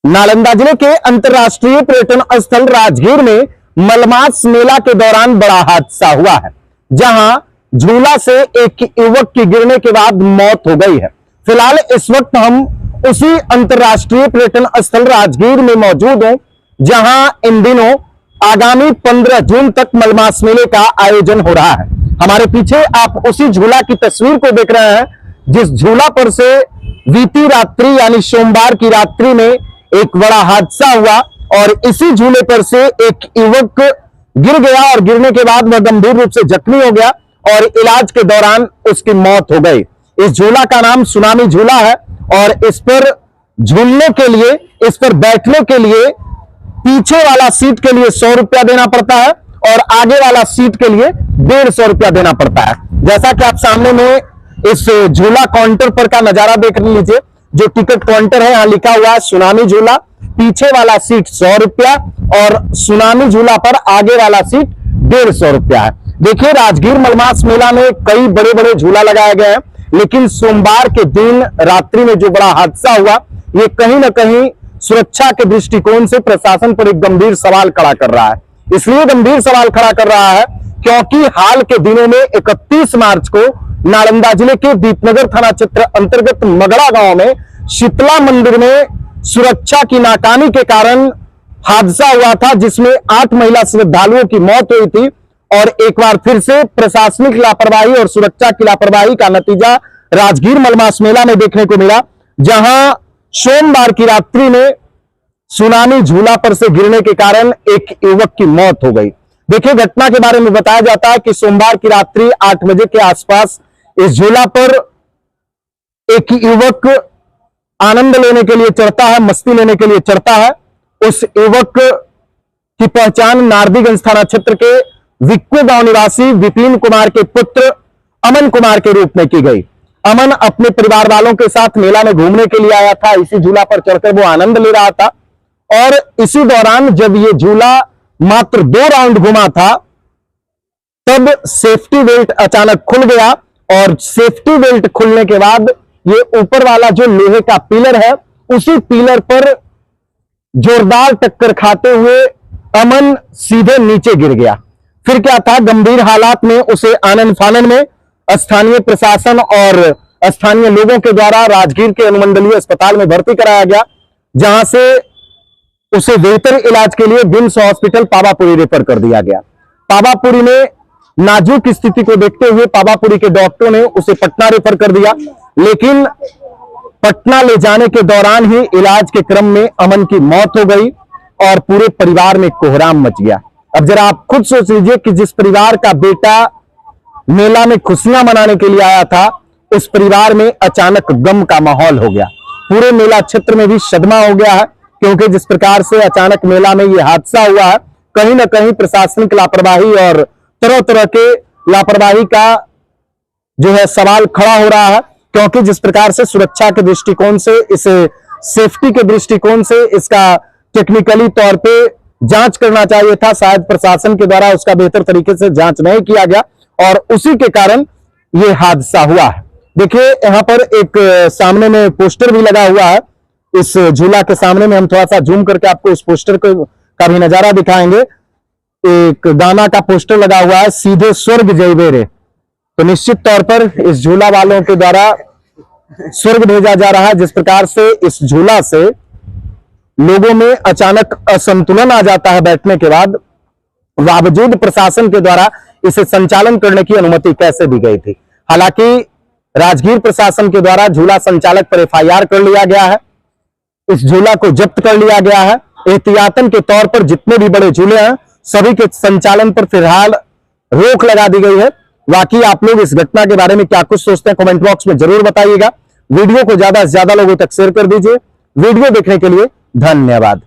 नालंदा जिले के अंतर्राष्ट्रीय पर्यटन स्थल राजगीर में मलमास मेला के दौरान बड़ा हादसा हुआ है, जहां झूला से एक युवक की गिरने के बाद मौत हो गई है। फिलहाल इस वक्त हम उसी अंतर्राष्ट्रीय पर्यटन स्थल राजगीर में मौजूद हैं, जहां इन दिनों आगामी 15 जून तक मलमास मेले का आयोजन हो रहा है। हमारे पीछे आप उसी झूला की तस्वीर को देख रहे हैं, जिस झूला पर से बीती रात्रि यानी सोमवार की रात्रि में एक बड़ा हादसा हुआ और इसी झूले पर से एक युवक गिर गया और गिरने के बाद वह गंभीर रूप से जख्मी हो गया और इलाज के दौरान उसकी मौत हो गई। इस झूला का नाम सुनामी झूला है और इस पर झूलने के लिए, इस पर बैठने के लिए पीछे वाला सीट के लिए 100 रुपया देना पड़ता है और आगे वाला सीट के लिए 150 रुपया देना पड़ता है। जैसा कि आप सामने में इस झूला काउंटर पर का नजारा देख लीजिए, जो टिकट काउंटर है, यहां लिखा हुआ है सुनामी झूला, पीछे वाला सीट 100 रुपया और सुनामी झूला पर आगे वाला सीट 150 रुपया है। देखिए, राजगीर मलमास मेला में कई बड़े बड़े झूला लगाए गए हैं, लेकिन सोमवार के दिन रात्रि में जो बड़ा हादसा हुआ, ये कहीं ना कहीं सुरक्षा के दृष्टिकोण से प्रशासन पर एक गंभीर सवाल खड़ा कर रहा है। इसलिए गंभीर सवाल खड़ा कर रहा है क्योंकि हाल के दिनों में 31 मार्च को नालंदा जिले के दीपनगर थाना क्षेत्र अंतर्गत मगड़ा गांव में शीतला मंदिर में सुरक्षा की नाकामी के कारण हादसा हुआ था, जिसमें 8 महिला श्रद्धालुओं की मौत हुई थी। और एक बार फिर से प्रशासनिक लापरवाही और सुरक्षा की लापरवाही का नतीजा राजगीर मलमास मेला में देखने को मिला, जहां सोमवार की रात्रि में सुनामी झूला पर से गिरने के कारण एक युवक की मौत हो गई। देखिए, घटना के बारे में बताया जाता है कि सोमवार की रात्रि 8 बजे के आसपास इस झूला पर एक युवक आनंद लेने के लिए चढ़ता है, मस्ती लेने के लिए चढ़ता है। उस युवक की पहचान नारदीगंज थाना क्षेत्र के विक्को गांव निवासी विपिन कुमार के पुत्र अमन कुमार के रूप में की गई। अमन अपने परिवार वालों के साथ मेला में घूमने के लिए आया था। इसी झूला पर चढ़कर वो आनंद ले रहा था और इसी दौरान जब ये झूला मात्र 2 राउंड घुमा था, तब सेफ्टी बेल्ट अचानक खुल गया और सेफ्टी बेल्ट खुलने के बाद ये ऊपर वाला जो लोहे का पिलर है, उसी पिलर पर जोरदार टक्कर खाते हुए अमन सीधे नीचे गिर गया। फिर क्या था, गंभीर हालात में उसे आनन फानन में स्थानीय प्रशासन और स्थानीय लोगों के द्वारा राजगीर के अनुमंडलीय अस्पताल में भर्ती कराया गया, जहां से उसे बेहतर इलाज के लिए बिम्स हॉस्पिटल पावापुरी रेफर कर दिया गया। पावापुरी में नाजुक स्थिति को देखते हुए पावापुरी के डॉक्टरों ने उसे पटना रेफर कर दिया, लेकिन पटना ले जाने के दौरान ही इलाज के क्रम में अमन की मौत हो गई और पूरे परिवार में कोहराम मच गया। अब जरा आप खुद सोच लीजिए कि जिस परिवार का बेटा मेला में खुशियां मनाने के लिए आया था, उस परिवार में अचानक गम का माहौल हो गया। पूरे मेला क्षेत्र में भी सदमा हो गया है, क्योंकि जिस प्रकार से अचानक मेला में यह हादसा हुआ है, कहीं ना कहीं प्रशासनिक लापरवाही और तरह तरह के लापरवाही का जो है सवाल खड़ा हो रहा है। क्योंकि जिस प्रकार से सुरक्षा के दृष्टिकोण से, इसे सेफ्टी के दृष्टिकोण से इसका टेक्निकली तौर पे जांच करना चाहिए था, शायद प्रशासन के द्वारा उसका बेहतर तरीके से जांच नहीं किया गया और उसी के कारण यह हादसा हुआ है। देखिए, यहां पर एक सामने में पोस्टर भी लगा हुआ है। इस झूला के सामने में हम थोड़ा सा जूम करके आपको इस पोस्टर का भी नजारा दिखाएंगे। एक गाना का पोस्टर लगा हुआ है, सीधे स्वर्ग जइबे रे। तो निश्चित तौर पर इस झूला वालों के द्वारा स्वर्ग भेजा जा रहा है। जिस प्रकार से इस झूला से लोगों में अचानक असंतुलन आ जाता है बैठने के बाद, बावजूद प्रशासन के द्वारा इसे संचालन करने की अनुमति कैसे दी गई थी। हालांकि राजगीर प्रशासन के द्वारा झूला संचालक पर FIR कर लिया गया है, इस झूला को जब्त कर लिया गया है। एहतियातन के तौर पर जितने भी बड़े झूले हैं, सभी के संचालन पर फिलहाल रोक लगा दी गई है। बाकी आप लोग इस घटना के बारे में क्या कुछ सोचते हैं, कमेंट बॉक्स में जरूर बताइएगा। वीडियो को ज्यादा से ज्यादा लोगों तक शेयर कर दीजिए। वीडियो देखने के लिए धन्यवाद।